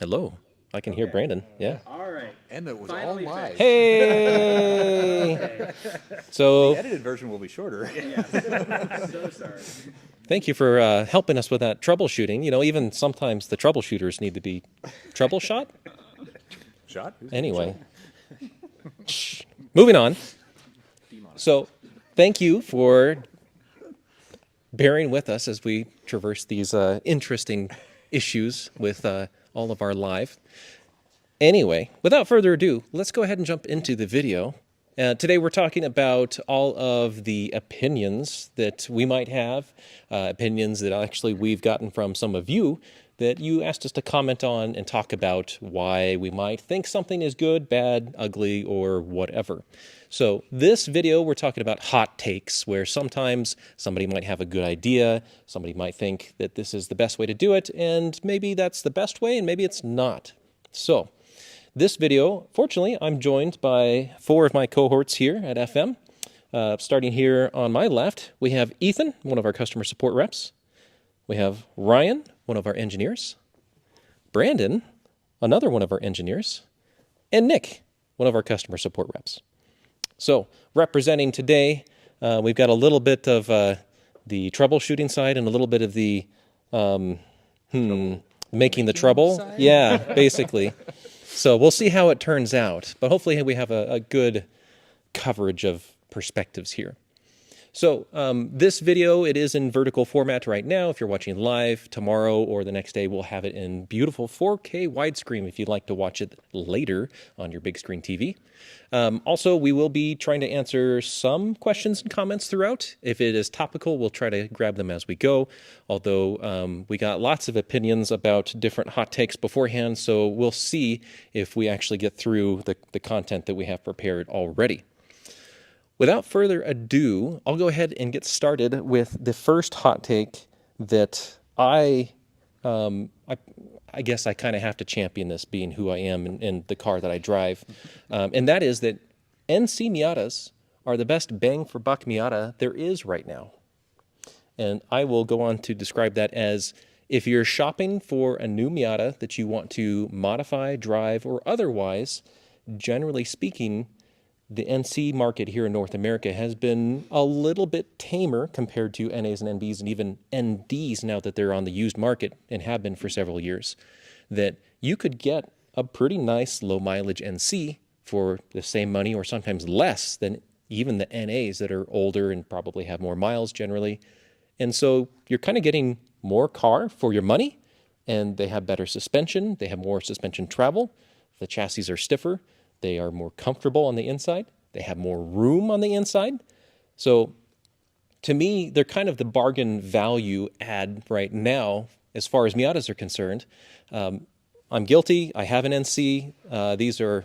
Hello. I can hear Brandon. Yeah. All right. And it was Finally all live. Hey. Okay. So The edited version will be shorter. Yes. So sorry. thank you for helping us with that troubleshooting. You know, even sometimes the troubleshooters need to be troubleshot. Shot? Anyway, moving on. So thank you for bearing with us as we traverse these interesting issues with all of our live. Anyway, without further ado, let's go ahead and jump into the video. Today we're talking about all of the opinions that we might have, opinions that actually we've gotten from some of you that you asked us to comment on and talk about why we might think something is good, bad, ugly, or whatever. So this video, we're talking about hot takes, where sometimes somebody might have a good idea, somebody might think that this is the best way to do it, and maybe that's the best way, and maybe it's not. So this video, fortunately, I'm joined by 4 of my cohorts here at FM. Starting here on my left, we have Ethan, one of our customer support reps. We have Ryan, one of our engineers. Brandon, another one of our engineers. And Nick, one of our customer support reps. So representing today, we've got a little bit of the troubleshooting side and a little bit of the making the trouble. Side? Yeah, basically. So we'll see how it turns out. But hopefully we have a good coverage of perspectives here. So this video, it is in vertical format right now. If you're watching live, tomorrow or the next day, we'll have it in beautiful 4K widescreen if you'd like to watch it later on your big screen TV. Also, we will be trying to answer some questions and comments throughout. If it is topical, we'll try to grab them as we go. Although we got lots of opinions about different hot takes beforehand, so we'll see if we actually get through the content that we have prepared already. Without further ado, I'll go ahead and get started with the first hot take that I guess I kind of have to champion this, being who I am in the car that I drive. And that is that NC Miatas are the best bang for buck Miata there is right now. And I will go on to describe that as if you're shopping for a new Miata that you want to modify, drive, or otherwise, generally speaking, the NC market here in North America has been a little bit tamer compared to NAs and NBs and even NDs now that they're on the used market and have been for several years. That you could get a pretty nice low mileage NC for the same money or sometimes less than even the NAs that are older and probably have more miles generally. And so you're kind of getting more car for your money, and they have better suspension, they have more suspension travel, the chassis are stiffer, they are more comfortable on the inside. They have more room on the inside. So to me, they're kind of the bargain value add right now as far as Miatas are concerned. I'm guilty. I have an NC. These are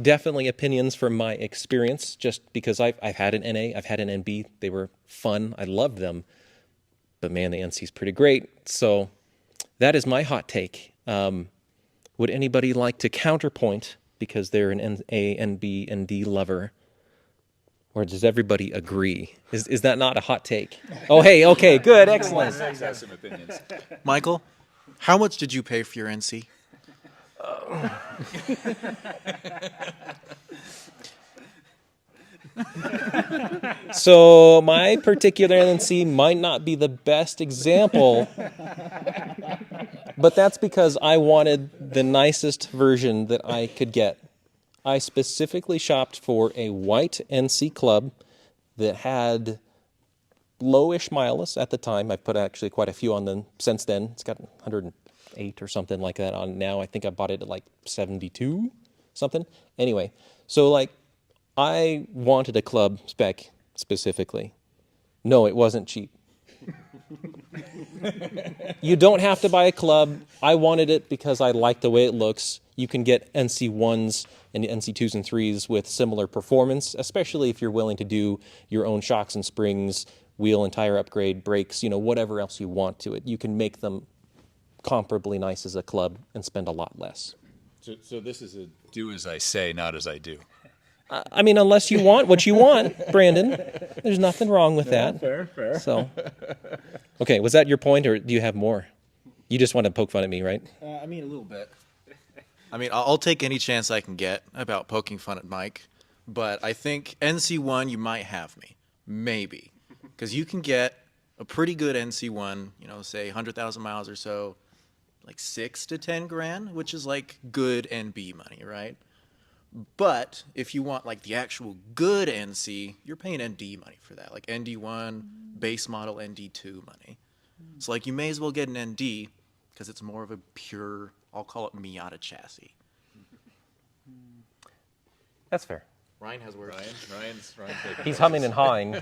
definitely opinions from my experience just because I've had an NA, I've had an NB. They were fun. I loved them. But man, the NC is pretty great. So that is my hot take. Would anybody like to counterpoint because they're an A, NB, and D lover? Or does everybody agree? Is that not a hot take? Oh, hey, okay, good, excellent. Have some opinions. Michael, how much did you pay for your NC? So my particular NC might not be the best example, but that's because I wanted the nicest version that I could get. I specifically shopped for a white NC Club that had lowish miles at the time. I've put actually quite a few on them since then. It's got 108 or something like that on now. I think I bought it at like 72 something. Anyway, so like I wanted a club spec specifically. No, it wasn't cheap. You don't have to buy a club. I wanted it because I like the way it looks. You can get NC1s and NC2s and 3s with similar performance, especially if you're willing to do your own shocks and springs, wheel and tire upgrade, brakes, whatever else you want to it. You can make them comparably nice as a club and spend a lot less. So this is a do as I say, not as I do. I mean, unless you want what you want, Brandon, there's nothing wrong with that. Fair. So, okay, was that your point, or do you have more? You just want to poke fun at me, right? I mean, a little bit. I mean, I'll take any chance I can get about poking fun at Mike, but I think NC1, you might have me. Maybe. Because you can get a pretty good NC1, you know, say 100,000 miles or so, like 6 to 10 grand, which is like good NB money, right? But if you want like the actual good NC, you're paying ND money for that, like ND1, base model ND2 money. So like you may as well get an ND because it's more of a pure, I'll call it Miata chassis. That's fair. Ryan has words. Ryan's He's humming and hawing.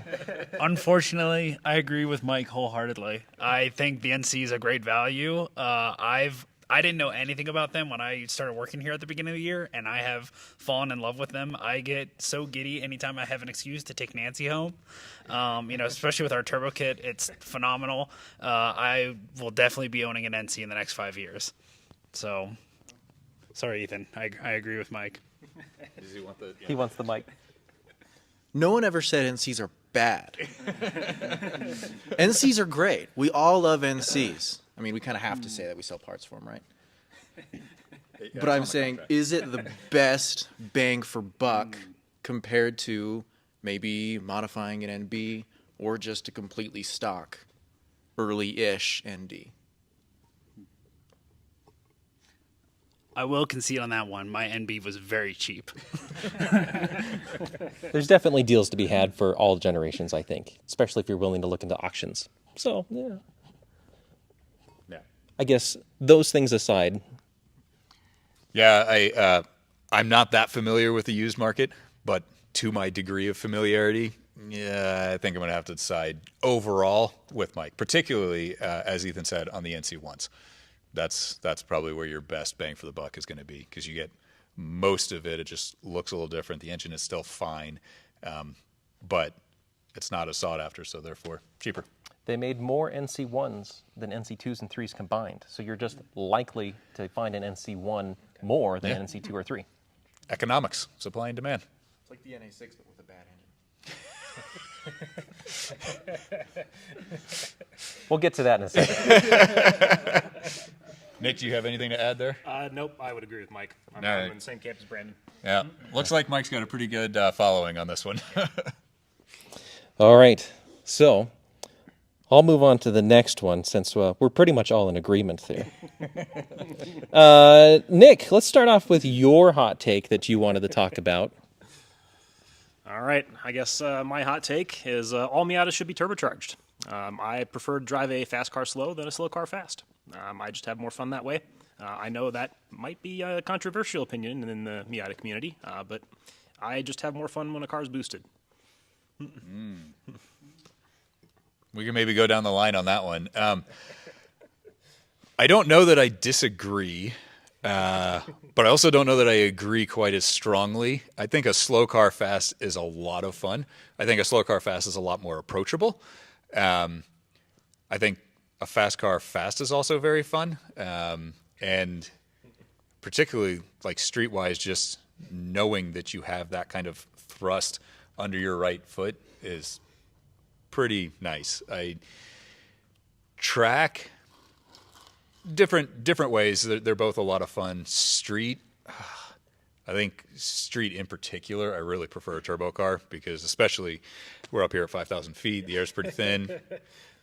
Unfortunately, I agree with Mike wholeheartedly. I think the NC is a great value. I didn't know anything about them when I started working here at the beginning of the year, and I have fallen in love with them. I get so giddy anytime I have an excuse to take Nancy home. Especially with our turbo kit, it's phenomenal. I will definitely be owning an NC in the next 5 years. So, sorry, Ethan. I agree with Mike. Does he want the? He wants the mic. No one ever said NCs are bad. NCs are great. We all love NCs. I mean, we kind of have to say that we sell parts for them, right? But I'm saying, is it the best bang for buck compared to maybe modifying an NB or just a completely stock early-ish ND? I will concede on that one. My NB was very cheap. There's definitely deals to be had for all generations, I think, especially if you're willing to look into auctions. So, yeah. I guess those things aside. Yeah, I'm not that familiar with the used market, but to my degree of familiarity, yeah, I think I'm going to have to decide overall with Mike, particularly, as Ethan said, on the NC1s. That's probably where your best bang for the buck is going to be because you get most of it. It just looks a little different. The engine is still fine, but it's not as sought after, so therefore cheaper. They made more NC1s than NC2s and 3s combined, so you're just likely to find an NC1 more than an NC2 or 3. Economics, supply and demand. It's like the NA6, but with a bad engine. We'll get to that in a second. Nick, do you have anything to add there? Nope, I would agree with Mike. I'm All right. in the same camp as Brandon. Yeah, looks like Mike's got a pretty good following on this one. All right, so I'll move on to the next one since we're pretty much all in agreement there. Nick, let's start off with your hot take that you wanted to talk about. All right, I guess my hot take is all Miatas should be turbocharged. I prefer to drive a fast car slow than a slow car fast. I just have more fun that way. I know that might be a controversial opinion in the Miata community, but I just have more fun when a car's boosted. We can maybe go down the line on that one. I don't know that I disagree, but I also don't know that I agree quite as strongly. I think a slow car fast is a lot of fun. I think a slow car fast is a lot more approachable. I think a fast car fast is also very fun, and particularly like streetwise, just knowing that you have that kind of thrust under your right foot is pretty nice. I track different ways. They're both a lot of fun. Street, I think street in particular, I really prefer a turbo car because especially we're up here at 5,000 feet. The air's pretty thin.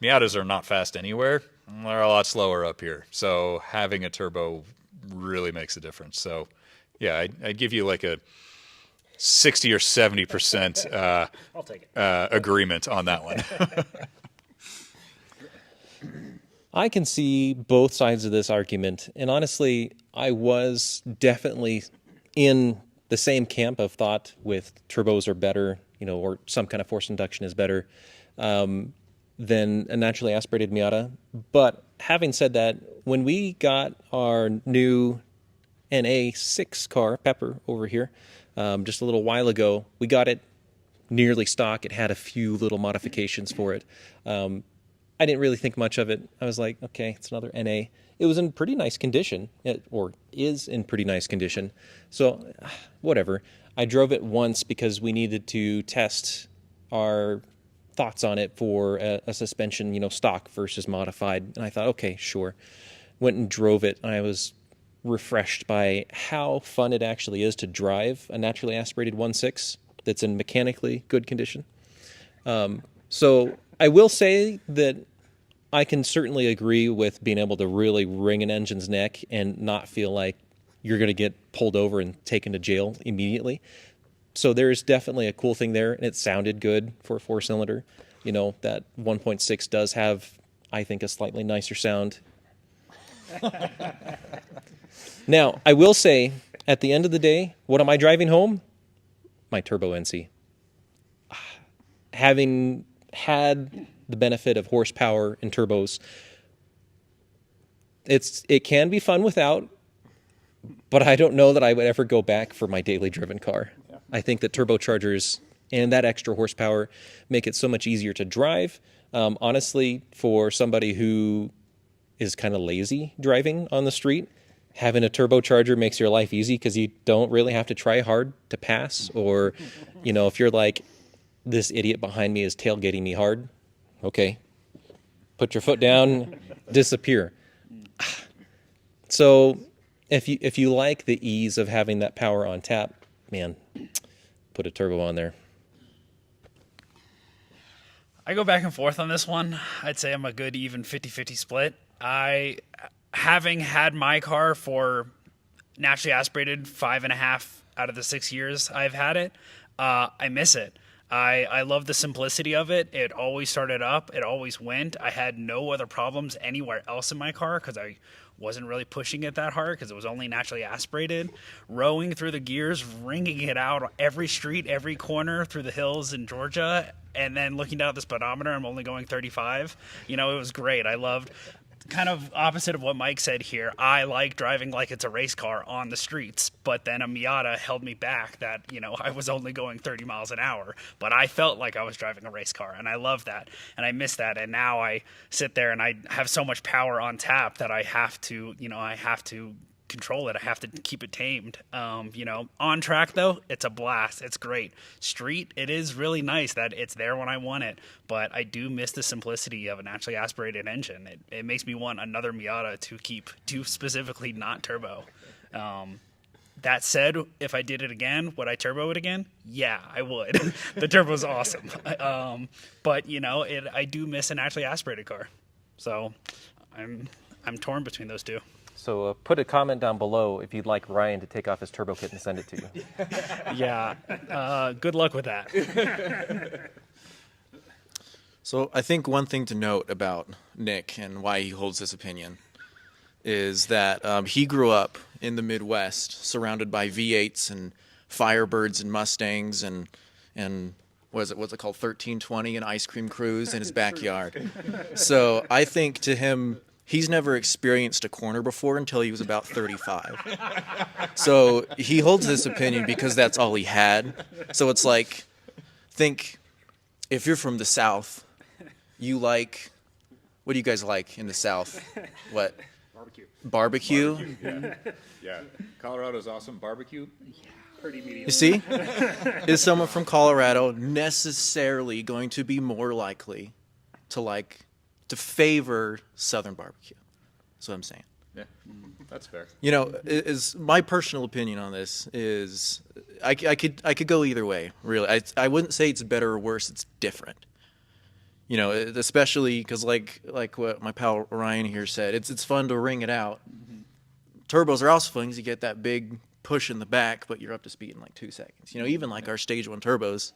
Miatas are not fast anywhere. They're a lot slower up here. So having a turbo really makes a difference. So yeah, I'd give you like a 60 or 70% I'll take it. agreement on that one. I can see both sides of this argument, and honestly, I was definitely in the same camp of thought with turbos are better, or some kind of forced induction is better than a naturally aspirated Miata. But having said that, when we got our new NA6 car, Pepper, over here, just a little while ago, we got it nearly stock. It had a few little modifications for it. I didn't really think much of it. I was like, okay, it's another NA. It was in pretty nice condition, or is in pretty nice condition. So, whatever. I drove it once because we needed to test our thoughts on it for a suspension, stock versus modified. And I thought, okay, sure. went and drove it, and I was refreshed by how fun it actually is to drive a naturally aspirated 1.6 that's in mechanically good condition. So I will say that I can certainly agree with being able to really wring an engine's neck and not feel like you're going to get pulled over and taken to jail immediately. So there's definitely a cool thing there, and it sounded good for a 4-cylinder. You know, that 1.6 does have, I think, a slightly nicer sound. Now, I will say, at the end of the day, what am I driving home? My Turbo NC. Having had the benefit of horsepower and turbos, it can be fun without, but I don't know that I would ever go back for my daily driven car. Yeah. I think that turbochargers and that extra horsepower make it so much easier to drive. Honestly, for somebody who is kind of lazy driving on the street, having a turbocharger makes your life easy because you don't really have to try hard to pass. Or, you know, if you're like, this idiot behind me is tailgating me hard, okay, put your foot down, disappear. So if you like the ease of having that power on tap, man, put a turbo on there. I go back and forth on this one. I'd say I'm a good even 50-50 split. Having had my car for naturally aspirated 5.5 out of the 6 years I've had it, I miss it. I love the simplicity of it. It always started up. It always went. I had no other problems anywhere else in my car because I wasn't really pushing it that hard because it was only naturally aspirated. Rowing through the gears, ringing it out every street, every corner through the hills in Georgia, and then looking down at the speedometer, I'm only going 35. You know, it was great. I loved, kind of opposite of what Mike said here, I like driving like it's a race car on the streets, but then a Miata held me back that, you know, I was only going 30 miles an hour, but I felt like I was driving a race car, and I love that, and I miss that, and now I sit there and I have so much power on tap that I have to control it. I have to keep it tamed. On track though, it's a blast. It's great. Street, it is really nice that it's there when I want it, but I do miss the simplicity of a naturally aspirated engine. It makes me want another Miata to specifically not turbo. That said, if I did it again, would I turbo it again? Yeah, I would. The turbo's awesome. But I do miss a naturally aspirated car. So I'm torn between those two. So put a comment down below if you'd like Ryan to take off his turbo kit and send it to you. Yeah. Good luck with that. So I think one thing to note about Nick and why he holds this opinion is that he grew up in the Midwest surrounded by V8s and Firebirds and Mustangs and what's it called, 1320 and ice cream crews in his backyard. So I think to him, he's never experienced a corner before until he was about 35. So he holds this opinion because that's all he had. So it's like, think if you're from the South, you like, what do you guys like in the South? What? Barbecue? Yeah. Colorado's awesome. Barbecue? Pretty medium. You see? Is someone from Colorado necessarily going to be more likely to favor Southern barbecue? That's what I'm saying. Yeah, that's fair. Is my personal opinion on this is I could go either way. Really, I wouldn't say it's better or worse. It's different. Especially because like what my pal Ryan here said, it's fun to ring it out. Mm-hmm. Turbos are also fun because you get that big push in the back, but you're up to speed in like 2 seconds. Even like our Stage 1 turbos,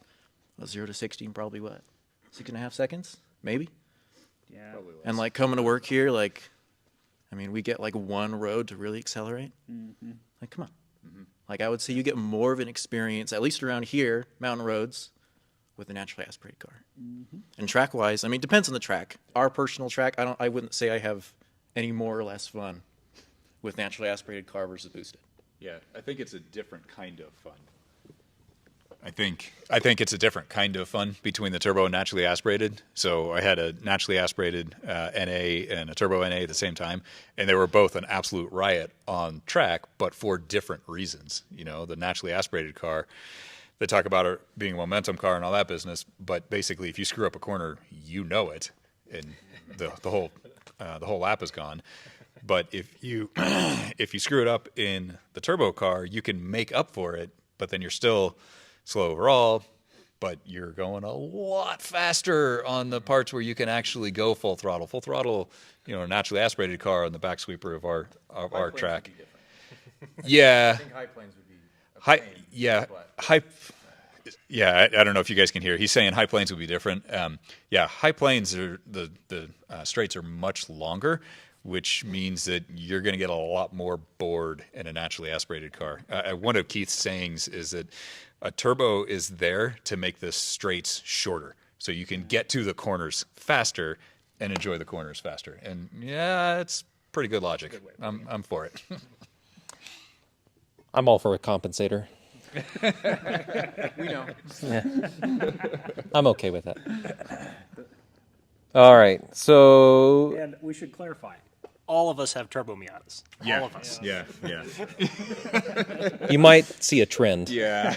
0 to 60 in probably what, 6.5 seconds, maybe. Yeah. And like coming to work here, we get like one road to really accelerate. Mm-hmm. Like, come on. Mm-hmm. Like I would say you get more of an experience, at least around here, mountain roads, with a naturally aspirated car. Mm-hmm. And track-wise, it depends on the track. Our personal track, I wouldn't say I have any more or less fun with naturally aspirated car versus boosted. Yeah, I think it's a different kind of fun. I think it's a different kind of fun between the turbo and naturally aspirated. So I had a naturally aspirated NA and a turbo NA at the same time, and they were both an absolute riot on track, but for different reasons. The naturally aspirated car, they talk about it being a momentum car and all that business, but basically if you screw up a corner, you know it, and the whole lap is gone. But if you if you screw it up in the turbo car, you can make up for it, but then you're still slow overall, but you're going a lot faster on the parts where you can actually go full throttle. Full throttle, a naturally aspirated car on the back sweeper of our track. Yeah. I think high planes would be I don't know if you guys can hear. He's saying high planes would be different. High planes are the straights are much longer, which means that you're going to get a lot more bored in a naturally aspirated car. One of Keith's sayings is that a turbo is there to make the straights shorter, so you can get to the corners faster and enjoy the corners faster. And yeah, it's pretty good logic. I'm for it. I'm all for a compensator. We know. I'm okay with that. All right, so And we should clarify. All of us have turbo Miatas. All of us. Yeah. you might see a trend. Yeah.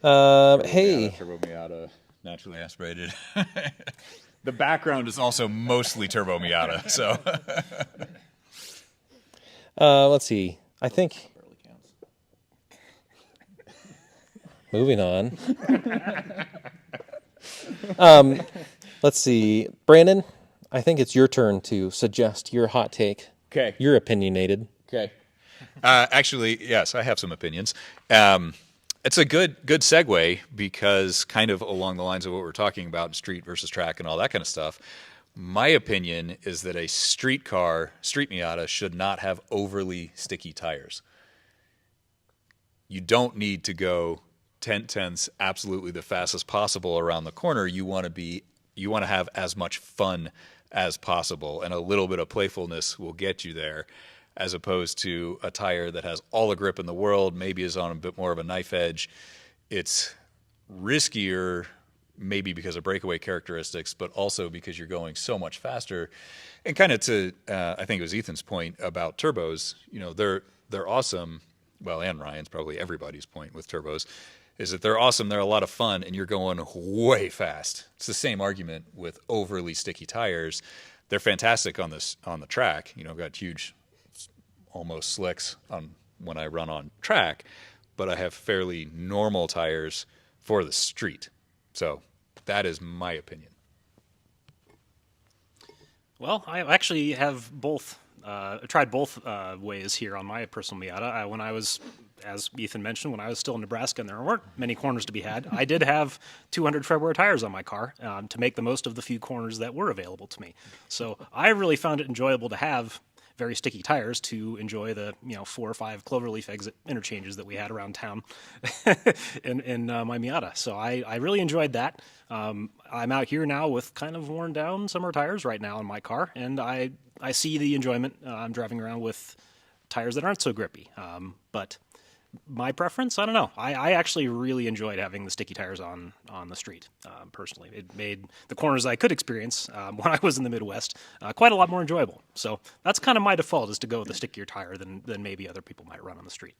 Hey, Turbo Miata, naturally aspirated. The background is also mostly Turbo Miata, so. let's see. I think. Moving on. Let's see, Brandon. I think it's your turn to suggest your hot take. Okay. You're opinionated. Okay. Actually, yes, I have some opinions. It's a good segue because kind of along the lines of what we're talking about, street versus track and all that kind of stuff. My opinion is that a street Miata, should not have overly sticky tires. You don't need to go 10/10ths absolutely the fastest possible around the corner. You want to have as much fun as possible, and a little bit of playfulness will get you there, as opposed to a tire that has all the grip in the world, maybe is on a bit more of a knife edge. It's riskier, maybe because of breakaway characteristics, but also because you're going so much faster. And kind of to, I think it was Ethan's point about turbos, they're awesome. Well, and Ryan's, probably everybody's point with turbos, is that they're awesome, they're a lot of fun, and you're going way fast. It's the same argument with overly sticky tires. They're fantastic on the track. I've got huge, almost slicks on when I run on track, but I have fairly normal tires for the street. So that is my opinion. Well, I actually have both. Tried both ways here on my personal Miata. When I was, as Ethan mentioned, when I was still in Nebraska and there weren't many corners to be had, I did have 200 tread wear tires on my car to make the most of the few corners that were available to me. So I really found it enjoyable to have very sticky tires to enjoy the 4 or 5 cloverleaf exit interchanges that we had around town in my Miata. So I really enjoyed that. I'm out here now with kind of worn down summer tires right now in my car, and I see the enjoyment. I'm driving around with tires that aren't so grippy. But my preference, I don't know. I actually really enjoyed having the sticky tires on the street, personally. It made the corners I could experience when I was in the Midwest quite a lot more enjoyable. So that's kind of my default, is to go with a stickier tire than maybe other people might run on the street.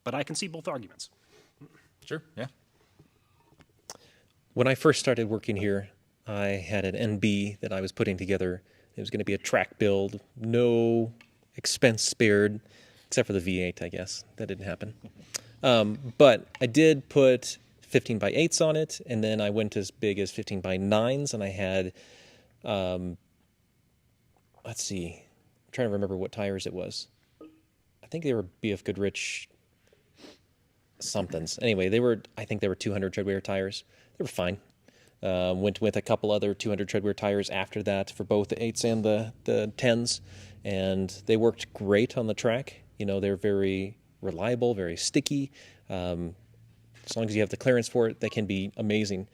But I can see both arguments. Sure, yeah. When I first started working here, I had an NB that I was putting together. It was going to be a track build, no expense spared, except for the V8, I guess. That didn't happen. But I did put 15 by 8s on it, and then I went as big as 15 by 9s, and I had, let's see, I'm trying to remember what tires it was. I think they were BF Goodrich somethings. Anyway, I think they were 200 treadwear tires. They were fine. Went with a couple other 200 treadwear tires after that for both the 8s and the 10s, and they worked great on the track. They're very reliable, very sticky. As long as you have the clearance for it, they can be amazing.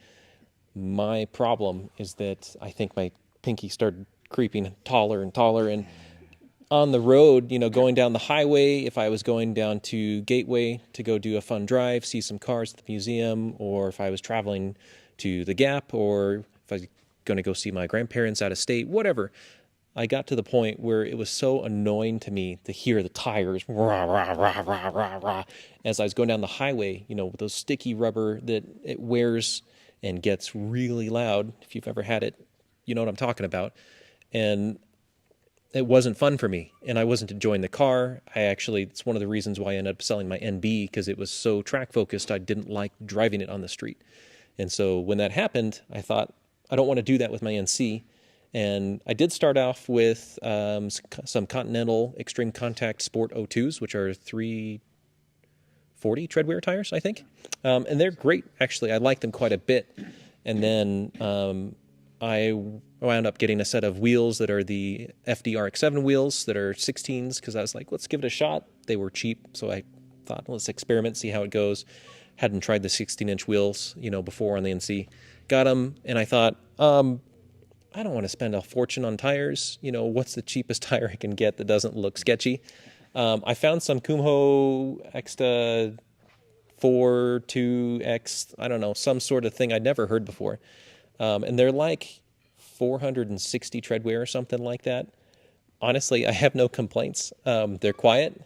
My problem is that I think my pinky started creeping taller and taller, and on the road, going down the highway, if I was going down to Gateway to go do a fun drive, see some cars at the museum, or if I was traveling to the Gap, or if I was going to go see my grandparents out of state, whatever, I got to the point where it was so annoying to me to hear the tires rah, rah, rah, rah, rah, rah, as I was going down the highway, with those sticky rubber that it wears and gets really loud. If you've ever had it, you know what I'm talking about. And it wasn't fun for me, and I wasn't enjoying the car. It's one of the reasons why I ended up selling my NB, because it was so track focused. I didn't like driving it on the street. And so when that happened, I thought, I don't want to do that with my NC. And I did start off with some Continental Extreme Contact Sport O2s, which are 340 tread wear tires, I think. And they're great, actually. I like them quite a bit. And then I wound up getting a set of wheels that are the FDRX7 wheels that are 16s, because I was like, let's give it a shot. They were cheap, so I thought, let's experiment, see how it goes. Hadn't tried the 16-inch wheels, before on the NC. Got them, and I thought, I don't want to spend a fortune on tires. What's the cheapest tire I can get that doesn't look sketchy? I found some Kumho Exta 42X, I don't know, some sort of thing I'd never heard before. And they're like 460 tread wear or something like that. Honestly, I have no complaints. They're quiet,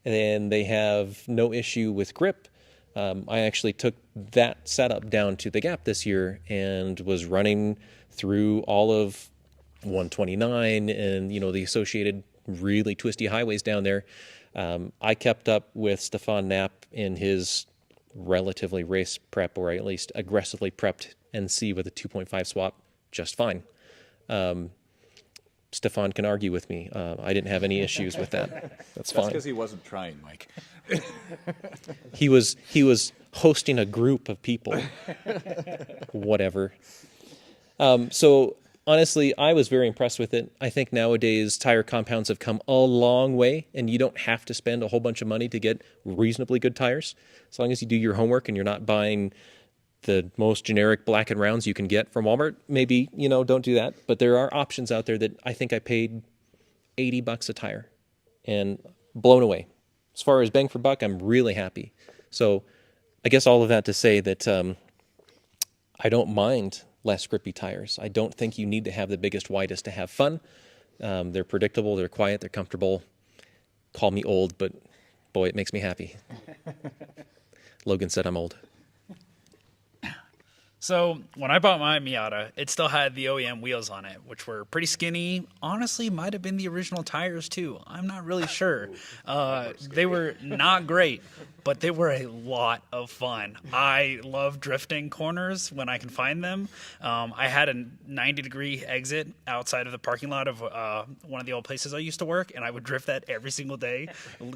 and they have no issue with grip. I actually took that setup down to the Gap this year and was running through all of 129 and, the associated really twisty highways down there. I kept up with Stefan Knapp in his relatively race prep, or at least aggressively prepped NC with a 2.5 swap just fine. Stefan can argue with me. I didn't have any issues with that. That's fine. That's because he wasn't trying, Mike. He was hosting a group of people. Whatever. So honestly, I was very impressed with it. I think nowadays tire compounds have come a long way, and you don't have to spend a whole bunch of money to get reasonably good tires. As long as you do your homework and you're not buying the most generic black and rounds you can get from Walmart, maybe, don't do that. But there are options out there that I think I paid $80 a tire and blown away. As far as bang for buck, I'm really happy. So I guess all of that to say that I don't mind less grippy tires. I don't think you need to have the biggest, widest to have fun. They're predictable, they're quiet, they're comfortable. Call me old, but boy, it makes me happy. Logan said I'm old. So when I bought my Miata, it still had the OEM wheels on it, which were pretty skinny. Honestly, might have been the original tires too. I'm not really sure. They were not great, but they were a lot of fun. I love drifting corners when I can find them. I had a 90-degree exit outside of the parking lot of one of the old places I used to work, and I would drift that every single day,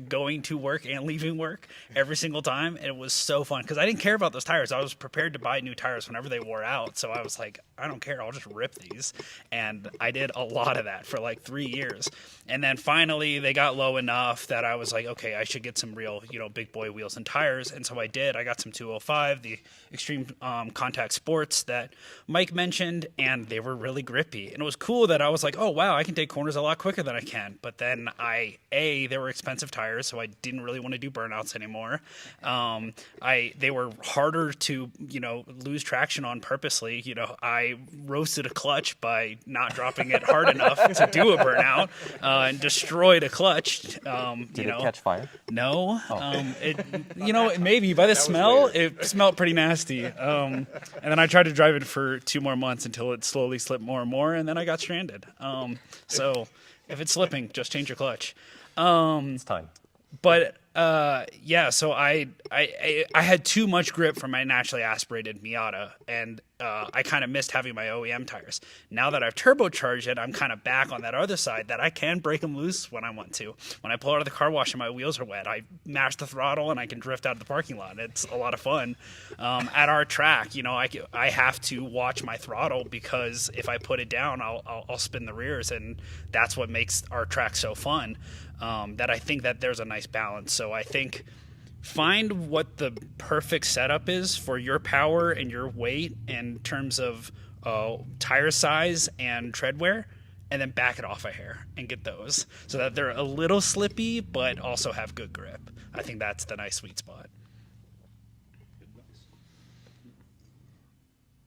going to work and leaving work every single time. And it was so fun because I didn't care about those tires. I was prepared to buy new tires whenever they wore out. So I was like, I don't care. I'll just rip these. And I did a lot of that for like 3 years. And then finally they got low enough that I was like, okay, I should get some real, big boy wheels and tires. And so I did. I got some 205, the Extreme Contact Sports that Mike mentioned, and they were really grippy. And it was cool that I was like, oh, wow, I can take corners a lot quicker than I can. But then they were expensive tires, so I didn't really want to do burnouts anymore. They were harder to, lose traction on purposely. I roasted a clutch by not dropping it hard enough to do a burnout, and destroyed a clutch. Did it catch fire? No. Maybe by the smell, it smelled pretty nasty. And then I tried to drive it for 2 more months until it slowly slipped more and more, and then I got stranded. So if it's slipping, just change your clutch. It's time. But so I had too much grip from my naturally aspirated Miata, and I kind of missed having my OEM tires. Now that I've turbocharged it, I'm kind of back on that other side that I can break them loose when I want to. When I pull out of the car wash and my wheels are wet, I mash the throttle and I can drift out of the parking lot. It's a lot of fun. At our track, I have to watch my throttle because if I put it down, I'll spin the rears, and that's what makes our track so fun. That I think that there's a nice balance. So I think find what the perfect setup is for your power and your weight in terms of tire size and tread wear, and then back it off a hair and get those so that they're a little slippy but also have good grip. I think that's the nice sweet spot.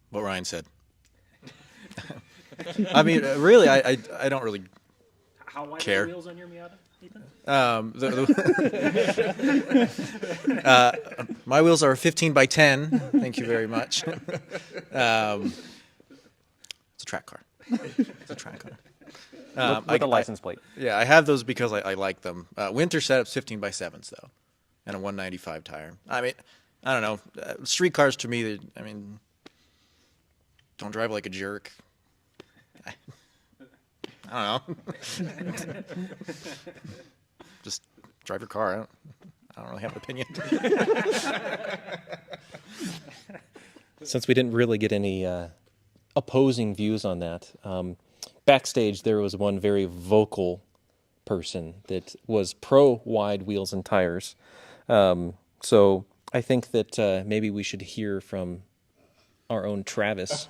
What Ryan said. I mean, really, I don't really How wide care. are the wheels on your Miata, Ethan? My wheels are 15 by 10. Thank you very much. It's a track car. It's a track car. with a license plate. Yeah, I have those because I like them. Winter setups 15x7s though, and a 195 tire. I mean, I don't know. Street cars to me, don't drive like a jerk. I don't know. Just drive your car. I don't really have an opinion. Since we didn't really get any opposing views on that, backstage there was one very vocal person that was pro wide wheels and tires. So I think that maybe we should hear from our own Travis.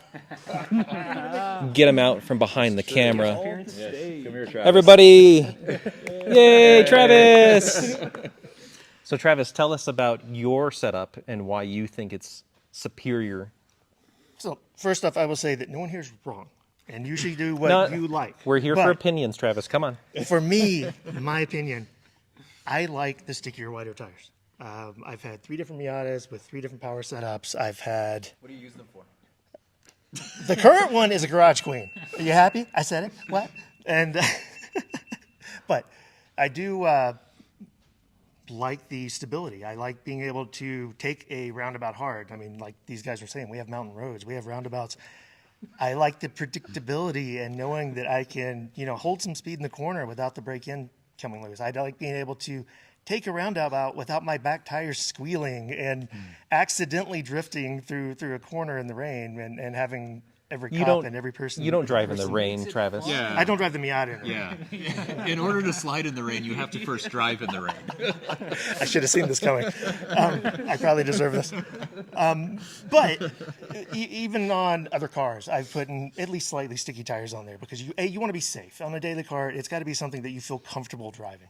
Get him out from behind the camera. Come here, Travis. Everybody! Yay, Travis! So Travis, tell us about your setup and why you think it's superior. So first off, I will say that no one here is wrong, and you should do what you like. We're here But for opinions, Travis. Come on. For me, in my opinion, I like the stickier, wider tires. I've had 3 different Miatas with 3 different power setups. I've had. What do you use them for? The current one is a garage queen. Are you happy? I said it. What? And but I do like the stability. I like being able to take a roundabout hard. I mean, like these guys were saying, we have mountain roads, we have roundabouts. I like the predictability and knowing that I can, hold some speed in the corner without the brake end coming loose. I like being able to take a roundabout without my back tires squealing and accidentally drifting through a corner in the rain and having every cop and every person. You don't drive in the rain, Travis. Yeah. I don't drive the Miata in the rain. Yeah. In order to slide in the rain, you have to first drive in the rain. I should have seen this coming. I probably deserve this. But even on other cars, I've put in at least slightly sticky tires on there because you want to be safe. On a daily car, it's got to be something that you feel comfortable driving.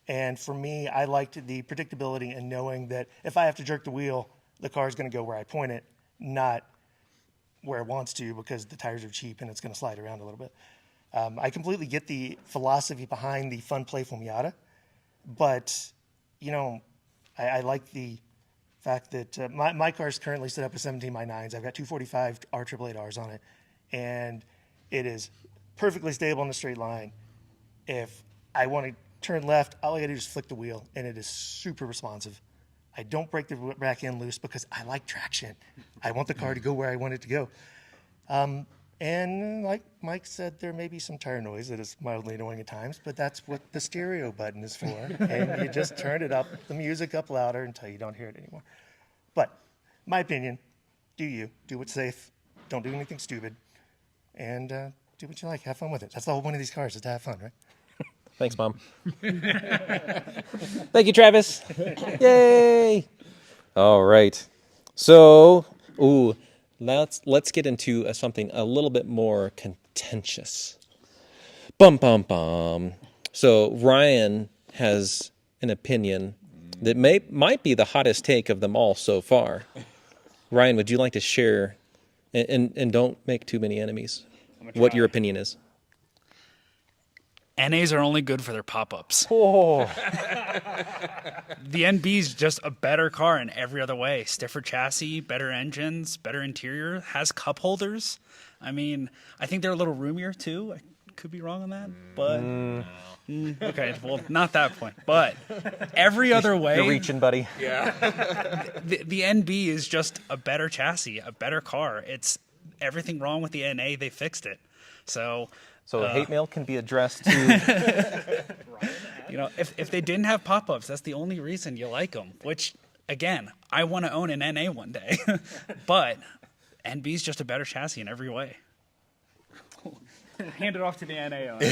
And for me, I liked the predictability and knowing that if I have to jerk the wheel, the car is going to go where I point it, not where it wants to because the tires are cheap and it's going to slide around a little bit. I completely get the philosophy behind the fun, playful Miata, but, I like the fact that my car is currently set up with 17x9s. I've got 245 R888Rs on it, and it is perfectly stable in a straight line. If I want to turn left, all I got to do is flick the wheel, and it is super responsive. I don't break the rack end loose because I like traction. I want the car to go where I want it to go. And like Mike said, there may be some tire noise that is mildly annoying at times, but that's what the stereo button is for. And you just turn it up, the music up louder until you don't hear it anymore. But my opinion, do what's safe, don't do anything stupid, and do what you like. Have fun with it. That's the whole point of these cars, is to have fun, right? Thanks, Mom. Thank you, Travis. Yay! All right. So, let's get into something a little bit more contentious. Bum, bum, bum. So, Ryan has an opinion that might be the hottest take of them all so far. Ryan, would you like to share, and don't make too many enemies, what your opinion is? NAs are only good for their pop-ups. Oh. The NB is just a better car in every other way. Stiffer chassis, better engines, better interior, has cup holders. I mean, I think they're a little roomier too. I could be wrong on that, but okay, well, not that point. But every other way, You're reaching, buddy. the NB is just a better chassis, a better car. It's everything wrong with the NA. They fixed it. So hate mail can be addressed to... if they didn't have pop-ups, that's the only reason you like them, which, again, I want to own an NA one day. But NB's just a better chassis in every way. Hand it off to the NA owner.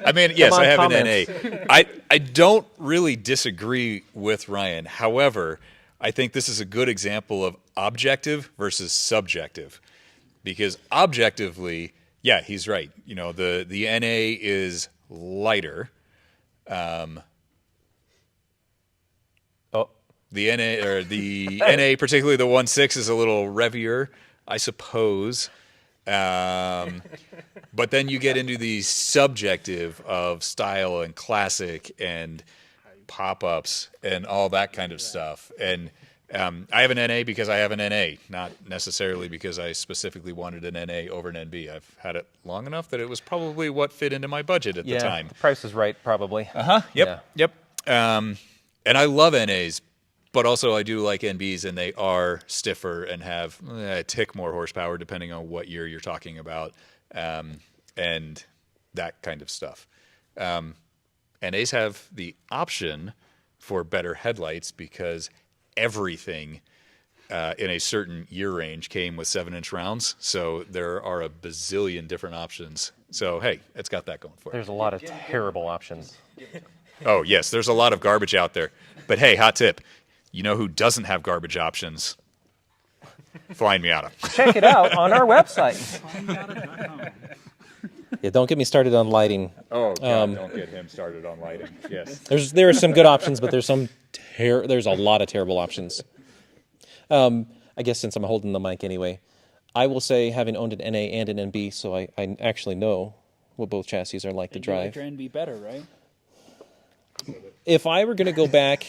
I mean, yes, on, I have comments. an NA. I don't really disagree with Ryan. However, I think this is a good example of objective versus subjective. Because objectively, yeah, he's right. The NA is lighter. The NA, particularly the 1.6, is a little revier, I suppose. But then you get into the subjective of style and classic and pop-ups and all that kind of stuff. And I have an NA because I have an NA, not necessarily because I specifically wanted an NA over an NB. I've had it long enough that it was probably what fit into my budget at the time. The price is right, probably. Yep. And I love NAs, but also I do like NBs, and they are stiffer and have a tick more horsepower depending on what year you're talking about, and that kind of stuff. NAs have the option for better headlights because everything in a certain year range came with 7-inch rounds, so there are a bazillion different options. So hey, it's got that going for it. There's a lot of terrible options. Oh yes, there's a lot of garbage out there. But hey, hot tip, you know who doesn't have garbage options? Flyin Miata. Check it out on our website. Yeah, don't get me started on lighting. Oh God, don't get him started on lighting. Yes. There are some good options, but there's a lot of terrible options. I guess since I'm holding the mic anyway, I will say, having owned an NA and an NB, so I actually know what both chassis are like to You like drive. your NB better, right? If I were going to go back,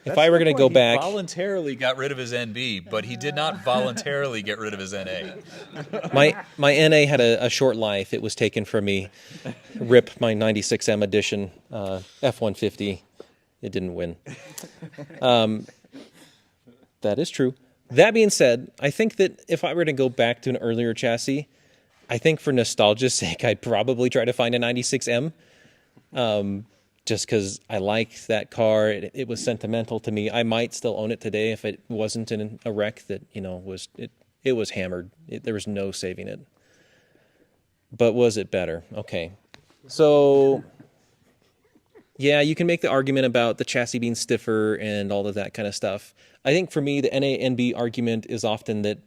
He voluntarily got rid of his NB, but he did not voluntarily get rid of his NA. my NA had a short life. It was taken from me. Rip my 96M edition F-150. It didn't win. That is true. That being said, I think that if I were to go back to an earlier chassis, I think for nostalgia's sake, I'd probably try to find a 96M. Just because I liked that car. It was sentimental to me. I might still own it today if it wasn't in a wreck that, it was hammered. There was no saving it. But was it better? Okay. So, yeah, you can make the argument about the chassis being stiffer and all of that kind of stuff. I think for me, the NA-NB argument is often that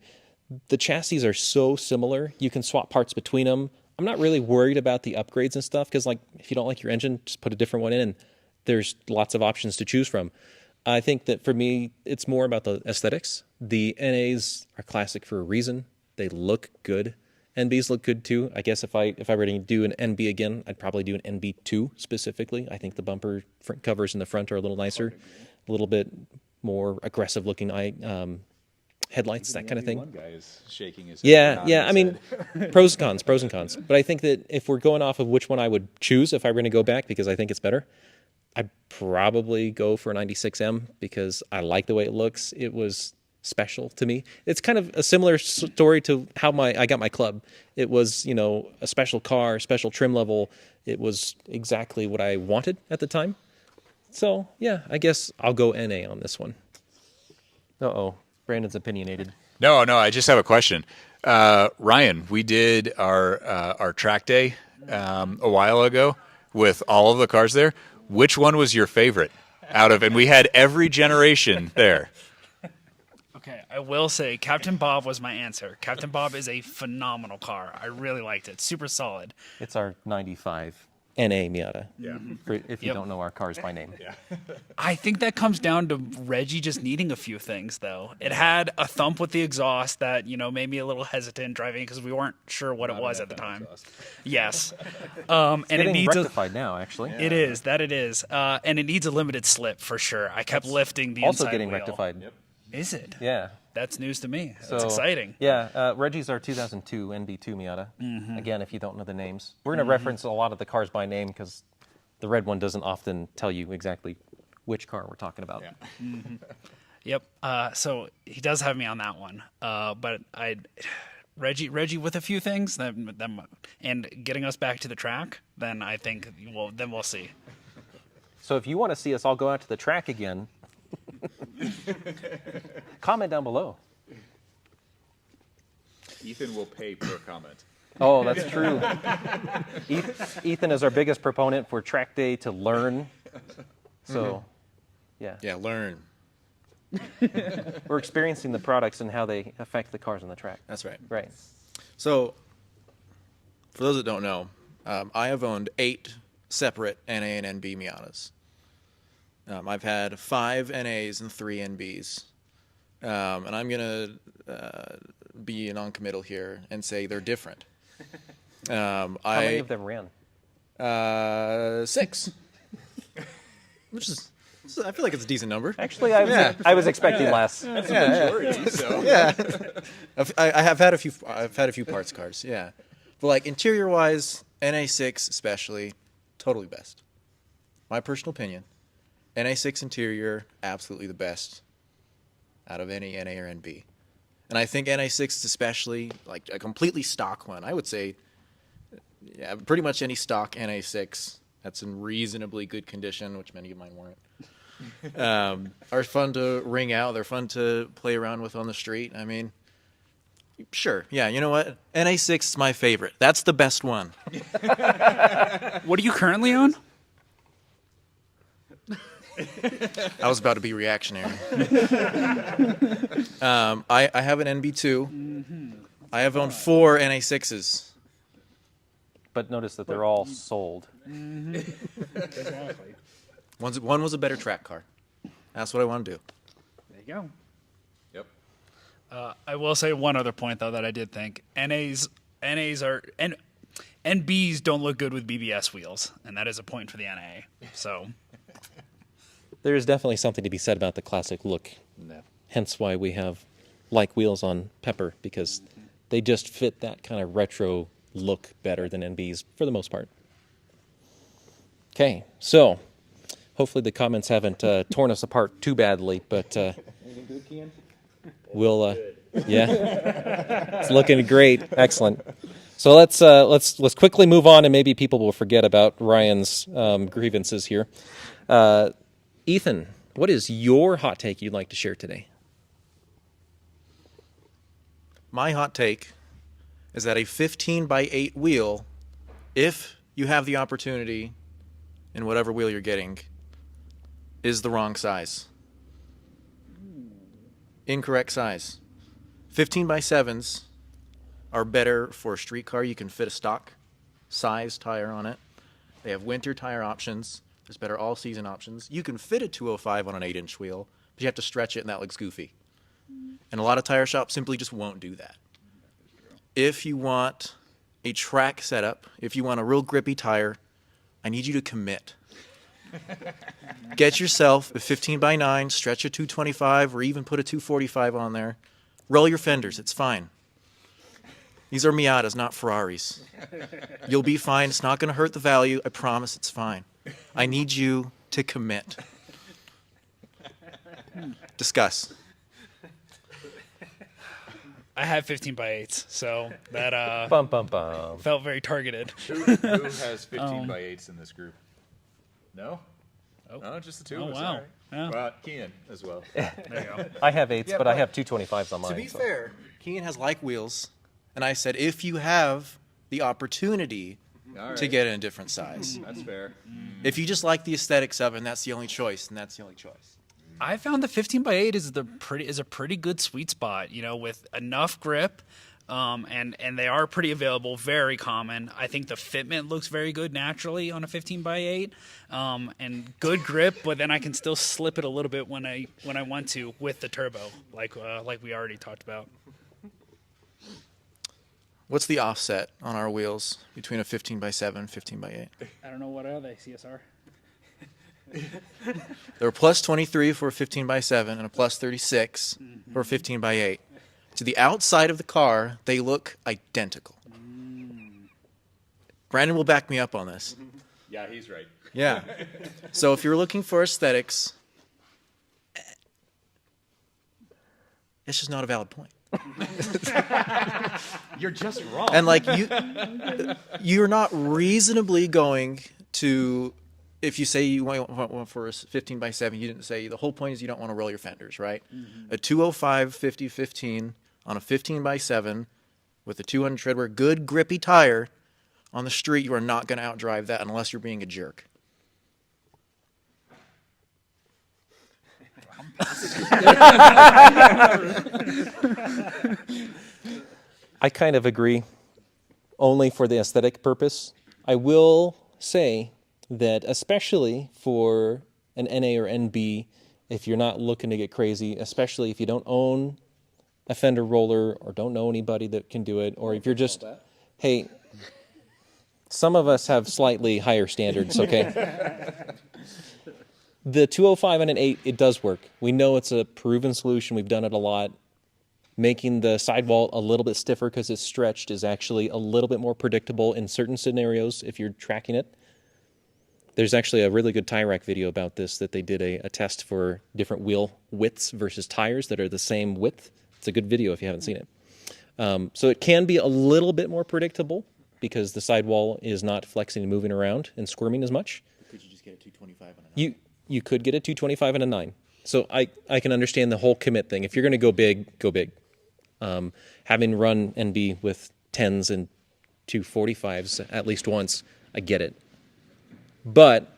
the chassis are so similar, you can swap parts between them. I'm not really worried about the upgrades and stuff because, if you don't like your engine, just put a different one in, and there's lots of options to choose from. I think that for me, it's more about the aesthetics. The NAs are classic for a reason. They look good. NBs look good too. I guess if I were to do an NB again, I'd probably do an NB2 specifically. I think the bumper front covers in the front are a little nicer, a little bit more aggressive looking headlights, that kind of thing. One guy is shaking his head. Yeah. I mean, pros and cons. But I think that if we're going off of which one I would choose if I were going to go back because I think it's better, I'd probably go for a 96M because I like the way it looks. It was special to me. It's kind of a similar story to how I got my club. It was, a special car, special trim level. It was exactly what I wanted at the time. So, yeah, I guess I'll go NA on this one. Uh-oh. Brandon's opinionated. No, I just have a question. Ryan, we did our track day a while ago with all of the cars there. Which one was your favorite and we had every generation there. Okay, I will say Captain Bob was my answer. Captain Bob is a phenomenal car. I really liked it. Super solid. It's our 95 NA Miata. Yeah. If you don't know our cars by name. Yeah. I think that comes down to Reggie just needing a few things, though. It had a thump with the exhaust that, made me a little hesitant driving because we weren't sure what it was at the time. Yes. And it needs rectified now, actually. It is. And it needs a limited slip for sure. I kept lifting the also inside getting wheel. rectified. Yep. Is it? Yeah. That's news to me. That's exciting. Yeah, Reggie's our 2002 NB2 Miata. Mm-hmm. Again, if you don't know the names. We're going to reference a lot of the cars by name because the red one doesn't often tell you exactly which car we're talking about. Yeah. Mm-hmm. Yep. So he does have me on that one. But Reggie with a few things, and getting us back to the track, then I think we'll see. So if you want to see us all go out to the track again, comment down below. Ethan will pay per comment. Oh, that's true. Ethan is our biggest proponent for track day to learn. So, yeah. Yeah, learn. We're experiencing the products and how they affect the cars on the track. That's right. Right. So, for those that don't know, I have owned 8 separate NA and NB Miatas. I've had 5 NAs and 3 NBs. And I'm going to be non-committal here and say they're different. How many of them ran? 6. Which is I feel like it's a decent number. Actually, I was expecting less. Yeah, I have had a few. I've had a few parts cars. Yeah, but like interior wise, NA6 especially, totally best. My personal opinion, NA6 interior absolutely the best out of any NA or NB, and I think NA6 is especially like a completely stock one. I would say, yeah, pretty much any stock NA6 that's in reasonably good condition, which many of mine weren't. Are fun to ring out. They're fun to play around with on the street. I mean, sure. Yeah, you know what? NA6 is my favorite. That's the best one. What do you currently own? I was about to be reactionary. I have an NB2. I have owned 4 NA6s. But notice that they're all sold. Exactly. One was a better track car. That's what I want to do. There you go. Yep. I will say one other point though that I did think NAs are NBs don't look good with BBS wheels, and that is a point for the NA. So There is definitely something to be said about the classic look. Hence why we have like wheels on Pepper, because they just fit that kind of retro look better than NBs for the most part. Okay, so hopefully the comments haven't torn us apart too badly, but we'll yeah, it's looking great, excellent. So let's quickly move on, and maybe people will forget about Ryan's grievances here. Ethan, what is your hot take you'd like to share today? My hot take is that a 15x8 wheel, if you have the opportunity in whatever wheel you're getting, is the wrong size. Incorrect size. 15x7s are better for a street car. You can fit a stock size tire on it. They have winter tire options. There's better all-season options. You can fit a 205 on an 8-inch wheel, but you have to stretch it, and that looks goofy. And a lot of tire shops simply just won't do that. If you want a track setup, if you want a real grippy tire, I need you to commit. Get yourself a 15x9, stretch a 225, or even put a 245 on there. Roll your fenders, it's fine. These are Miatas, not Ferraris. You'll be fine. It's not going to hurt the value. I promise it's fine. I need you to commit. Discuss. I have 15x8s, so that Bum, bum, bum. felt very targeted. Who has 15x8s in this group? No? No, just the two Oh, of us. wow. All right. Yeah. Well, Keenan as well. There you go. I have 8s, Yeah, but I but have 225s on mine. To be so. fair, Kean has like wheels, and I said if you have the opportunity All to right. get it in a different size. That's fair. If you just like the aesthetics of it, and that's the only choice, then that's the only choice. I found the 15x8 is a pretty good sweet spot, you know, with enough grip, and they are pretty available, very common. I think the fitment looks very good naturally on a 15x8, and good grip, but then I can still slip it a little bit when I want to with the turbo, like we already talked about. What's the offset on our wheels between a 15x7 and 15x8? I don't know, what are they, CSR? They're a plus 23 for a 15x7 and a plus 36 for a 15x8. To the outside of the car, they look identical. Brandon will back me up on this. Yeah, he's right. Yeah. So if you're looking for aesthetics, it's just not a valid point. You're just wrong. And like you're not reasonably going to, if you say you want one for a 15x7, you didn't say, the whole point is you don't want to roll your fenders, right? A 205 50-15 on a 15x7 with a 200 treadwear good grippy tire on the street, you are not going to outdrive that unless you're being a jerk. I kind of agree, only for the aesthetic purpose. I will say that especially for an NA or NB, if you're not looking to get crazy, especially if you don't own a fender roller or don't know anybody that can do it, or if you're just, hey, some of us have slightly higher standards, okay? The 205 and an 8, it does work. We know it's a proven solution. We've done it a lot. Making the sidewall a little bit stiffer because it's stretched is actually a little bit more predictable in certain scenarios if you're tracking it. There's actually a really good tie rack video about this that they did a test for different wheel widths versus tires that are the same width. It's a good video if you haven't seen it. So it can be a little bit more predictable because the sidewall is not flexing and moving around and squirming as much. Could you just get a 225 and a 9? You could get a 225 and a 9. So I can understand the whole commit thing. If you're going to go big, go big. Having run and be with 10s and 245s at least once, I get it. But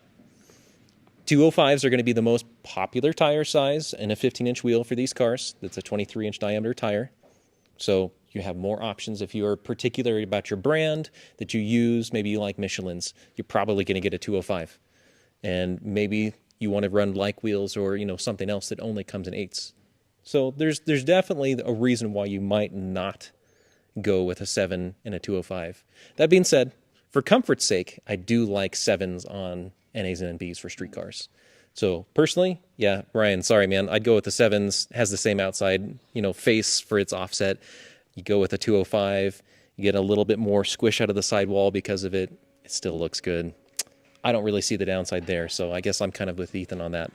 205s are going to be the most popular tire size and a 15-inch wheel for these cars. That's a 23-inch diameter tire. So you have more options. If you are particular about your brand that you use, maybe you like Michelin's, you're probably going to get a 205. And maybe you want to run like wheels or something else that only comes in 8s. So there's definitely a reason why you might not go with a 7 and a 205. That being said, for comfort's sake, I do like 7s on NAs and NBs for street cars. So personally, yeah, Ryan, sorry, man. I'd go with the 7s, has the same outside, face for its offset. You go with a 205, you get a little bit more squish out of the sidewall because of it. It still looks good. I don't really see the downside there, so I guess I'm kind of with Ethan on that.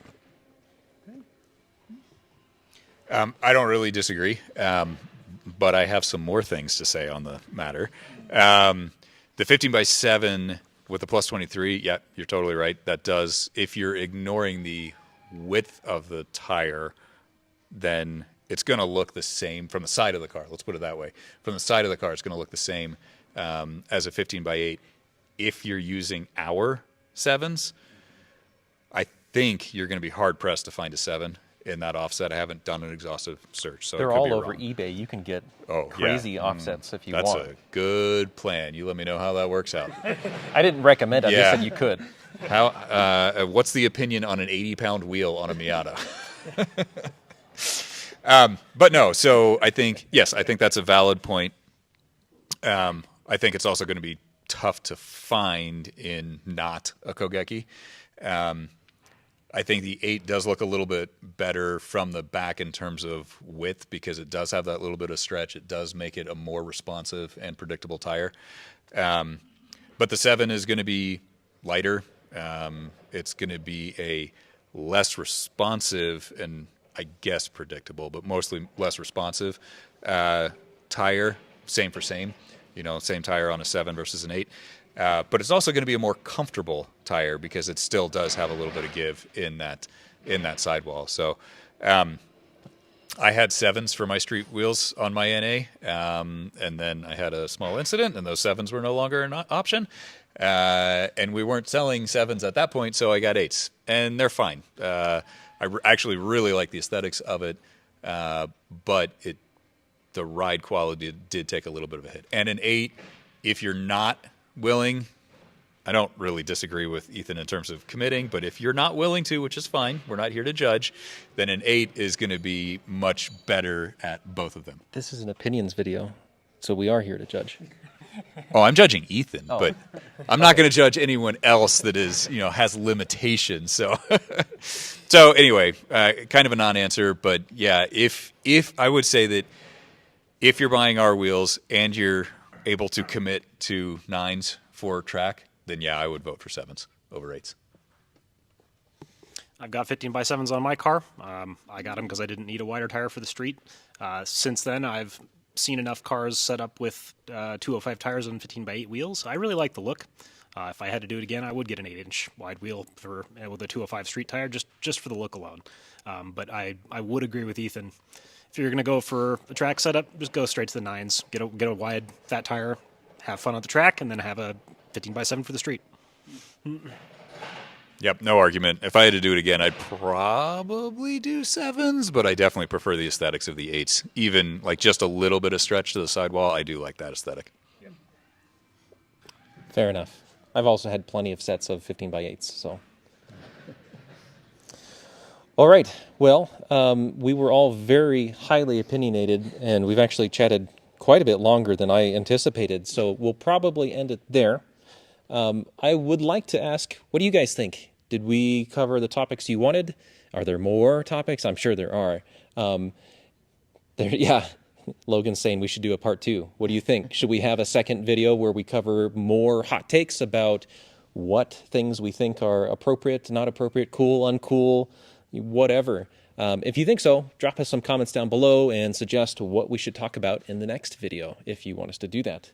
I don't really disagree, but I have some more things to say on the matter. The 15x7 with the plus 23, yeah, you're totally right. That does, if you're ignoring the width of the tire, then it's going to look the same from the side of the car. Let's put it that way. From the side of the car, it's going to look the same as a 15x8. If you're using our 7s, I think you're going to be hard-pressed to find a 7 in that offset. I haven't done an exhaustive search, so they're it could all be over wrong. eBay. You can get Oh, crazy yeah. offsets if you That's want. a good plan. You let me know how that works out. I didn't recommend it. I Yeah. just said you could. How? What's the opinion on an 80-pound wheel on a Miata? But no, so I think that's a valid point. I think it's also going to be tough to find in not a Kogeki. I think the 8 does look a little bit better from the back in terms of width because it does have that little bit of stretch. It does make it a more responsive and predictable tire. But the 7 is going to be lighter. It's going to be a less responsive and I guess predictable, but mostly less responsive tire. Same for same. Same tire on a 7 versus an 8. But it's also going to be a more comfortable tire because it still does have a little bit of give in that sidewall. So I had 7s for my street wheels on my NA, and then I had a small incident, and those 7s were no longer an option. And we weren't selling 7s at that point, so I got 8s, and they're fine. I actually really like the aesthetics of it, but the ride quality did take a little bit of a hit. And an 8, if you're not willing, I don't really disagree with Ethan in terms of committing, but if you're not willing to, which is fine, we're not here to judge, then an 8 is going to be much better at both of them. This is an opinions video, so we are here to judge. Oh, I'm judging Ethan, but I'm not going to judge anyone else that is, has limitations. So, so anyway, kind of a non-answer, but yeah, if I would say that if you're buying our wheels and you're able to commit to 9s for track, then yeah, I would vote for 7s over 8s. I've got 15x7s on my car. I got them because I didn't need a wider tire for the street. Since then, I've seen enough cars set up with 205 tires on 15x8 wheels. I really like the look. If I had to do it again, I would get an 8-inch wide wheel with a 205 street tire just for the look alone. But I would agree with Ethan. If you're going to go for a track setup, just go straight to the 9s. Get a wide, fat tire, have fun on the track, and then have a 15x7 for the street. Yep, no argument. If I had to do it again, I'd probably do 7s, but I definitely prefer the aesthetics of the 8s. Even like just a little bit of stretch to the sidewall, I do like that aesthetic. Fair enough. I've also had plenty of sets of 15x8s, so. All right. Well, we were all very highly opinionated, and we've actually chatted quite a bit longer than I anticipated, so we'll probably end it there. I would like to ask, what do you guys think? Did we cover the topics you wanted? Are there more topics? I'm sure there are. Yeah, Logan's saying we should do a part 2. What do you think? Should we have a second video where we cover more hot takes about what things we think are appropriate, not appropriate, cool, uncool, whatever? If you think so, drop us some comments down below and suggest what we should talk about in the next video if you want us to do that.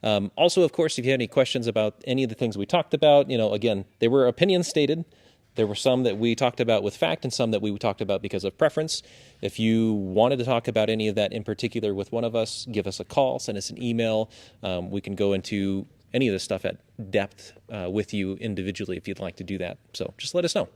Also, of course, if you have any questions about any of the things we talked about, again, they were opinions stated. There were some that we talked about with fact and some that we talked about because of preference. If you wanted to talk about any of that in particular with one of us, give us a call, send us an email. We can go into any of this stuff at depth with you individually if you'd like to do that. So just let us know.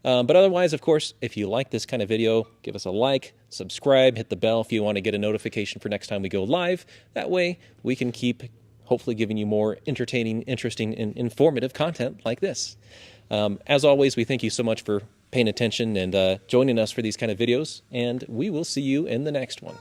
But otherwise, of course, if you like this kind of video, give us a like, subscribe, hit the bell if you want to get a notification for next time we go live. That way we can keep hopefully giving you more entertaining, interesting, and informative content like this. As always, we thank you so much for paying attention and joining us for these kind of videos, and we will see you in the next one.